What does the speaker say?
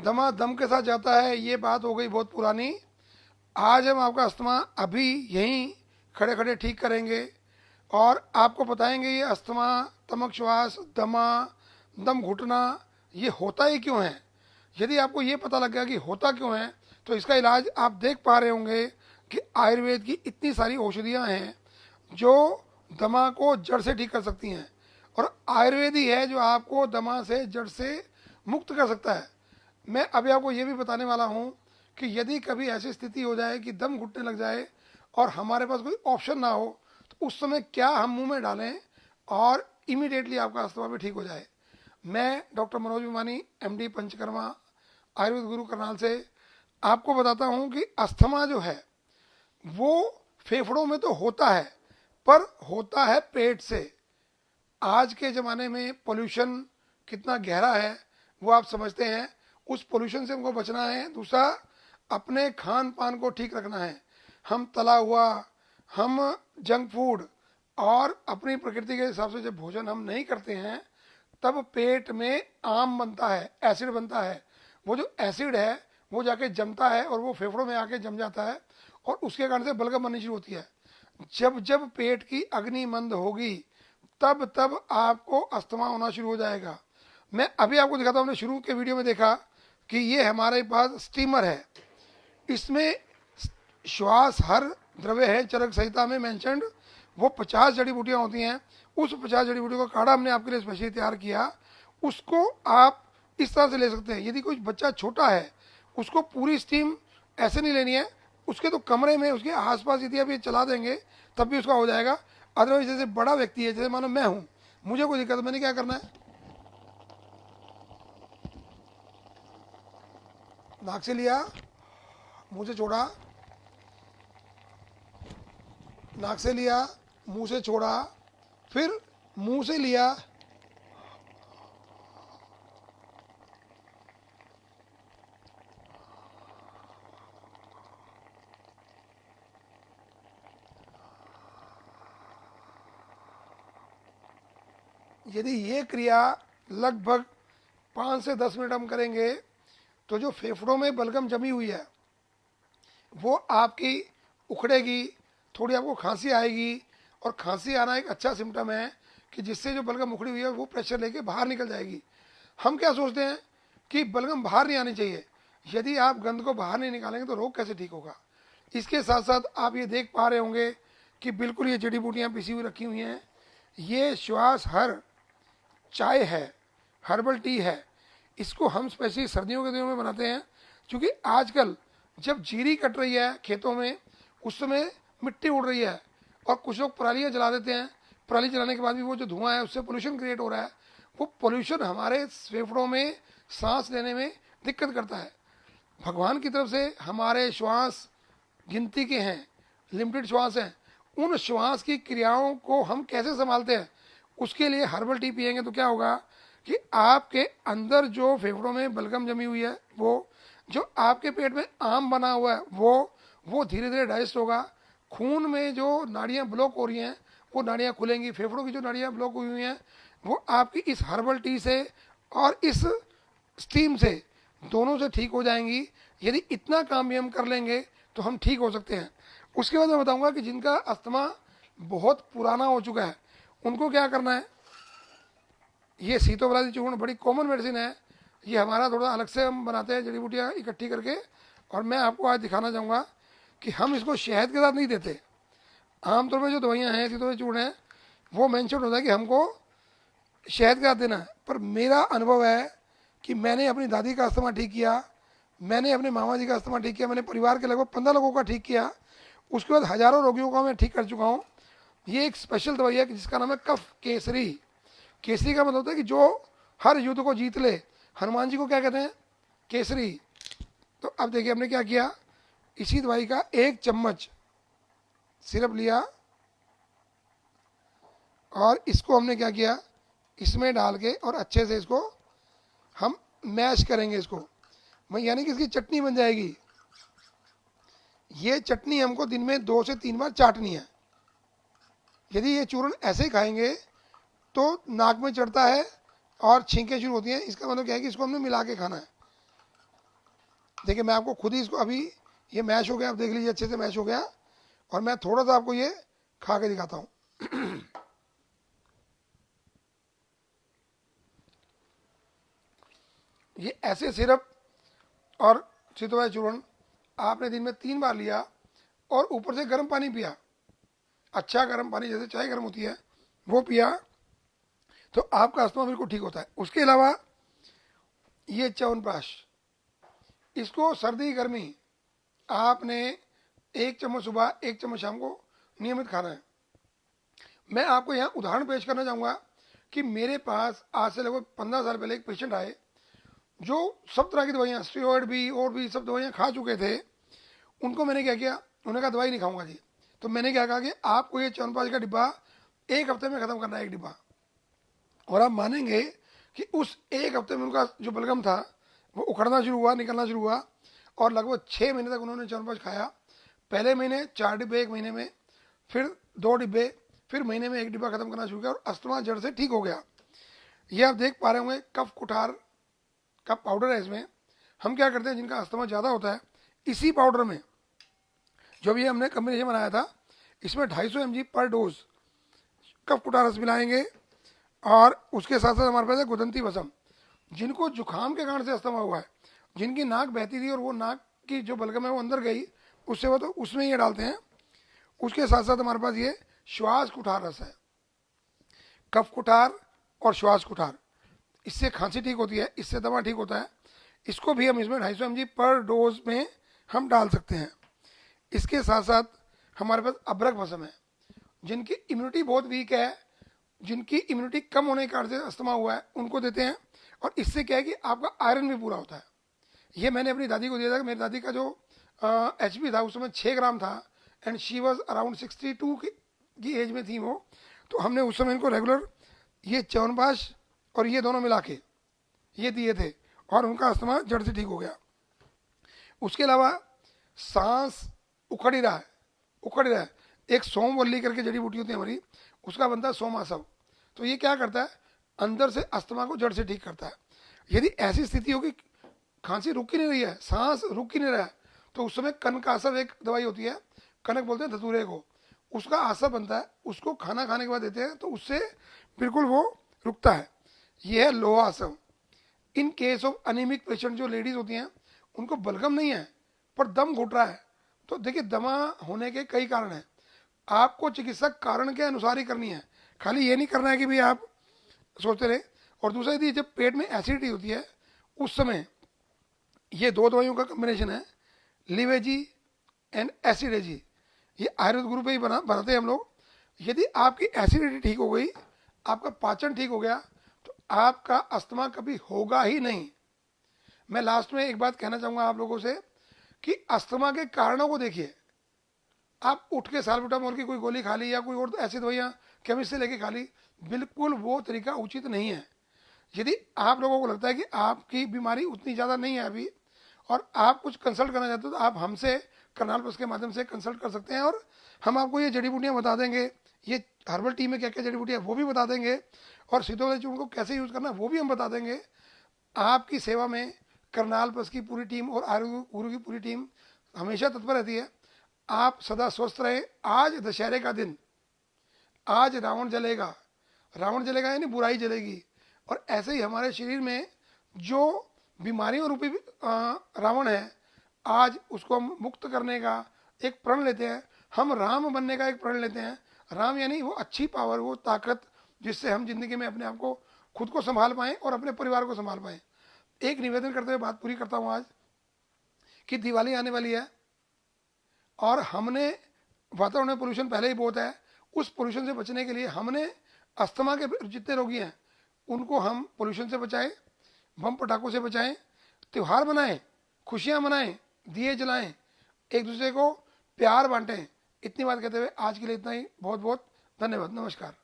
दमा दम के साथ जाता है, ये बात हो गई बहुत पुरानी। आज हम आपका अस्थमा अभी यहीं खड़े खड़े ठीक करेंगे और आपको बताएंगे ये अस्थमा, तमक श्वास, दमा, दम घुटना ये होता ही क्यों है। यदि आपको ये पता लग गया कि होता क्यों है, तो इसका इलाज आप देख पा रहे होंगे कि आयुर्वेद की इतनी सारी औषधियाँ हैं जो दमा को जड़ से ठीक कर सकती हैं, और आयुर्वेद ही है जो आपको दमा से जड़ से मुक्त कर सकता है। मैं अभी आपको ये भी बताने वाला हूँ कि यदि कभी ऐसी स्थिति हो जाए कि दम घुटने लग जाए और हमारे पास कोई ऑप्शन ना हो, तो उस समय क्या हम मुंह में डालें और इमीडिएटली आपका अस्थमा भी ठीक हो जाए। मैं डॉक्टर मनोज विमानी, एमडी पंचकर्मा, आयुर्वेद गुरु करनाल से आपको बताता हूँ कि अस्थमा जो है वो फेफड़ों में तो होता है, पर होता है पेट से। आज के ज़माने में पोल्यूशन कितना गहरा है वो आप समझते हैं। उस पोल्यूशन से हमको बचना है। दूसरा, अपने खान पान को ठीक रखना है। हम तला हुआ, हम जंक फूड और अपनी प्रकृति के हिसाब से जब भोजन हम नहीं करते हैं, तब पेट में आम बनता है, एसिड बनता है। वो जो एसिड है वो जाके जमता है और वो फेफड़ों में आके जम जाता है और उसके कारण से बलगम बननी शुरू होती है। जब जब पेट की अग्नि मंद होगी, तब तब आपको अस्थमा होना शुरू हो जाएगा। मैं अभी आपको दिखाता हूँ। हमने शुरू के वीडियो में देखा कि ये हमारे पास स्टीमर है, इसमें श्वास हर द्रव्य है चरक संहिता में मेंशनड। वो 50 जड़ी बूटियाँ होती हैं। उस 50 जड़ी बूटियों का काढ़ा हमने आपके लिए स्पेशली तैयार किया। उसको आप इस तरह से ले सकते हैं। यदि कोई बच्चा छोटा है, उसको पूरी स्टीम ऐसे नहीं लेनी है, उसके तो कमरे में उसके आसपास यदि आप ये चला देंगे तब भी उसका हो जाएगा। अदरवाइज जैसे बड़ा व्यक्ति है, जैसे मानो मैं हूँ, मुझे कोई दिक्कत, मैंने क्या करना है, नाक से लिया, मुंह से छोड़ा, नाक से लिया, मुंह से छोड़ा, फिर मुंह से लिया, यदि ये क्रिया लगभग 5 से 10 मिनट हम करेंगे, तो जो फेफड़ों में बलगम जमी हुई है वो आपकी उखड़ेगी। थोड़ी आपको खांसी आएगी, और खांसी आना एक अच्छा सिम्टम है कि जिससे जो बलगम उखड़ी हुई है वो प्रेशर लेके बाहर निकल जाएगी। हम क्या सोचते हैं कि बलगम बाहर नहीं आनी चाहिए। यदि आप गंध को बाहर नहीं निकालेंगे तो रोग कैसे ठीक होगा। इसके साथ साथ आप ये देख पा रहे होंगे कि बिल्कुल ये जड़ी बूटियाँ पिसी हुई रखी हुई हैं। ये श्वास हर चाय है, हर्बल टी है। इसको हम स्पेशली सर्दियों के दिनों में बनाते हैं, क्योंकि आजकल जब जीरी कट रही है खेतों में, उस समय मिट्टी उड़ रही है और कुछ लोग परालियाँ जला देते हैं। पराली जलाने के बाद भी वो जो धुआं है उससे पोल्यूशन क्रिएट हो रहा है। वो पोल्यूशन हमारे फेफड़ों में सांस लेने में दिक्कत करता है। भगवान की तरफ से हमारे श्वास गिनती के हैं, लिमिटेड श्वास हैं। उन श्वास की क्रियाओं को हम कैसे संभालते हैं, उसके लिए हर्बल टी पिएंगे तो क्या होगा कि आपके अंदर जो फेफड़ों में बलगम जमी हुई है, वो जो आपके पेट में आम बना हुआ है, वो धीरे धीरे डाइजेस्ट होगा। खून में जो नाड़ियाँ ब्लॉक हो रही हैं वो नाड़ियाँ खुलेंगी। फेफड़ों की जो नाड़ियाँ ब्लॉक हुई हुई हैं वो आपकी इस हर्बल टी से और इस स्टीम से, दोनों से ठीक हो जाएंगी। यदि इतना काम भी हम कर लेंगे तो हम ठीक हो सकते हैं। उसके बाद मैं बताऊंगा कि जिनका अस्थमा बहुत पुराना हो चुका है उनको क्या करना है। ये सीतोपलादी चूर्ण बड़ी कॉमन मेडिसिन है। ये हमारा थोड़ा अलग से हम बनाते हैं, जड़ी बूटियाँ इकट्ठी करके। और मैं आपको आज दिखाना चाहूँगा कि हम इसको शहद के साथ नहीं देते। आमतौर पर जो दवाइयाँ हैं, सीतोपलादी चूर्ण है, वो मेंशन होता है कि हमको शहद के साथ देना है। पर मेरा अनुभव है कि मैंने अपनी दादी का अस्थमा ठीक किया, मैंने अपने मामा जी का अस्थमा ठीक किया, मैंने परिवार के लगभग 15 लोगों का ठीक किया। उसके बाद हज़ारों रोगियों का मैं ठीक कर चुका हूँ। ये एक स्पेशल दवाई है जिसका नाम है कफ केसरी। केसरी का मतलब होता है कि जो हर युद्ध को जीत ले। हनुमान जी को क्या कहते हैं, केसरी। तो अब देखिए हमने क्या किया, इसी दवाई का 1 चम्मच सिरप लिया और इसको हमने क्या किया, इसमें डाल के और अच्छे से इसको हम मैश करेंगे। इसको यानी कि इसकी चटनी बन जाएगी। ये चटनी हमको दिन में 2 से 3 बार चाटनी है। यदि ये चूर्ण ऐसे ही खाएंगे तो नाक में चढ़ता है और छींकें शुरू होती हैं। इसका मतलब क्या है कि इसको हमने मिला के खाना है। देखिए मैं आपको खुद ही इसको अभी ये मैश हो गया, आप देख लीजिए अच्छे से मैश हो गया। और मैं थोड़ा सा आपको ये खा के दिखाता हूँ। ये ऐसे सिरप और सितोवाई चूर्ण आपने दिन में 3 बार लिया और ऊपर से गर्म पानी पिया, अच्छा गर्म पानी जैसे चाय गर्म होती है वो पिया, तो आपका अस्थमा बिल्कुल ठीक होता है। उसके अलावा ये च्यवनप्राश, इसको सर्दी गर्मी आपने 1 चम्मच सुबह 1 चम्मच शाम को नियमित खाना है। मैं आपको यहाँ उदाहरण पेश करना चाहूँगा कि मेरे पास आज से लगभग 15 साल पहले एक पेशेंट आए जो सब तरह की दवाइयाँ, स्टेरॉयड भी और भी सब दवाइयाँ खा चुके थे। उनको मैंने क्या किया, उन्होंने कहा दवाई नहीं खाऊंगा जी। तो मैंने क्या कहा कि आपको ये च्यवनप्राश का डिब्बा 1 हफ्ते में ख़त्म करना है, 1 डिब्बा। और आप मानेंगे कि उस 1 हफ्ते में उनका जो बलगम था वो उखड़ना शुरू हुआ, निकलना शुरू हुआ। और लगभग 6 महीने तक उन्होंने च्यवनप्राश खाया। पहले महीने 4 डिब्बे 1 महीने में, फिर 2 डिब्बे, फिर महीने में 1 डिब्बा खत्म करना शुरू किया और अस्थमा जड़ से ठीक हो गया। ये आप देख पा रहे होंगे कफ कुठार का पाउडर है। इसमें हम क्या करते हैं, जिनका अस्थमा ज़्यादा होता है, इसी पाउडर में जो भी हमने कम्बिनेशन बनाया था, इसमें 250 mg पर डोज कफ कुठार रस मिलाएंगे। और उसके साथ साथ हमारे पास है गुदंती वसम। जिनको जुकाम के कारण से अस्थमा हुआ है, जिनकी नाक बहती थी और वो नाक की जो बलगम है वो अंदर गई, उससे वो तो उसमें ये डालते हैं। उसके साथ साथ हमारे पास ये श्वास कुठार रस है, कफ कुठार और श्वास कुठार, इससे खांसी ठीक होती है, इससे दमा ठीक होता है। इसको भी हम इसमें 250 mg पर डोज में हम डाल सकते हैं। इसके साथ साथ हमारे पास अब्रक भस्म है। जिनकी इम्यूनिटी बहुत वीक है, जिनकी इम्यूनिटी कम होने के कारण से अस्थमा हुआ है, उनको देते हैं। और इससे क्या है कि आपका आयरन भी पूरा होता है। ये मैंने अपनी दादी को दिया था। मेरी दादी का जो HP था उस समय 6 ग्राम था एंड शी वॉज अराउंड 62 की एज में थी वो। तो हमने उस समय इनको रेगुलर ये च्यवनप्राश और ये दोनों मिला के ये दिए थे और उनका अस्थमा जड़ से ठीक हो गया। उसके अलावा सांस उखड़ ही रहा है, एक सोमवल्ली करके जड़ी बूटी होती है हमारी, उसका बनता है सोमासव। तो ये क्या करता है, अंदर से अस्थमा को जड़ से ठीक करता है। यदि ऐसी स्थिति होगी, खांसी रुक ही नहीं रही है, सांस रुक ही नहीं रहा है, तो उस समय कनकासव एक दवाई होती है, कनक बोलते हैं धतूरे को, उसका आसव बनता है, उसको खाना खाने के बाद देते हैं तो उससे बिल्कुल वो रुकता है। ये है लोहा आसव। इन केस ऑफ अनिमिक पेशेंट, जो लेडीज होती हैं उनको बलगम नहीं है पर दम घुट रहा है, तो देखिए दमा होने के कई कारण हैं। आपको चिकित्सक कारण के अनुसार ही करनी है, खाली ये नहीं करना है कि भाई आप सोचते रहे। और दूसरा, यदि जब पेट में एसिडिटी होती है उस समय ये 2 दवाइयों का कम्बिनेशन है, लिवेजी एंड एसिडेजी, ये आयुर्वेद गुरु पे ही बनाते हैं हम लोग। यदि आपकी एसिडिटी ठीक हो गई, आपका पाचन ठीक हो गया, तो आपका अस्थमा कभी होगा ही नहीं। मैं लास्ट में एक बात कहना चाहूँगा आप लोगों से कि अस्थमा के कारणों को देखिए। आप उठ के साल्बुटामोल की कोई गोली खा ली या कोई और ऐसी दवाइयाँ केमिस्ट से लेके खा ली, बिल्कुल वो तरीका उचित नहीं है। यदि आप लोगों को लगता है कि आपकी बीमारी उतनी ज़्यादा नहीं है अभी और आप कुछ कंसल्ट करना चाहते हो, तो आप हमसे करनाल प्लस के माध्यम से कंसल्ट कर सकते हैं और हम आपको ये जड़ी बूटियाँ बता देंगे, ये हर्बल टी में क्या क्या जड़ी बूटियाँ वो भी बता देंगे, और सितोवाई चूर्ण को कैसे यूज़ करना है वो भी हम बता देंगे। आपकी सेवा में करनाल प्लस की पूरी टीम और आयुर्वेद गुरु की पूरी टीम हमेशा तत्पर रहती है। आप सदा स्वस्थ रहे। आज दशहरे का दिन, आज रावण जलेगा, रावण जलेगा यानी बुराई जलेगी। और ऐसे ही हमारे शरीर में जो बीमारियों रूपी रावण है, आज उसको हम मुक्त करने का एक प्रण लेते हैं। हम राम बनने का एक प्रण लेते हैं। राम यानी वो अच्छी पावर, वो ताकत जिससे हम जिंदगी में अपने आप को खुद को संभाल पाएं और अपने परिवार को संभाल पाएं। एक निवेदन करते हुए बात पूरी करता हूँ आज कि दिवाली आने वाली है और हमने वातावरण में पोल्यूशन पहले ही बहुत है। उस पोल्यूशन से बचने के लिए हमने अस्थमा के जितने रोगी हैं उनको हम पोल्यूशन से बचाएं, बम पटाखों से बचाएं, त्यौहार मनाएं, खुशियां मनाएं, दिए जलाएं, एक दूसरे को प्यार बांटें। इतनी बात कहते हुए आज के लिए इतना ही। बहुत बहुत धन्यवाद। नमस्कार।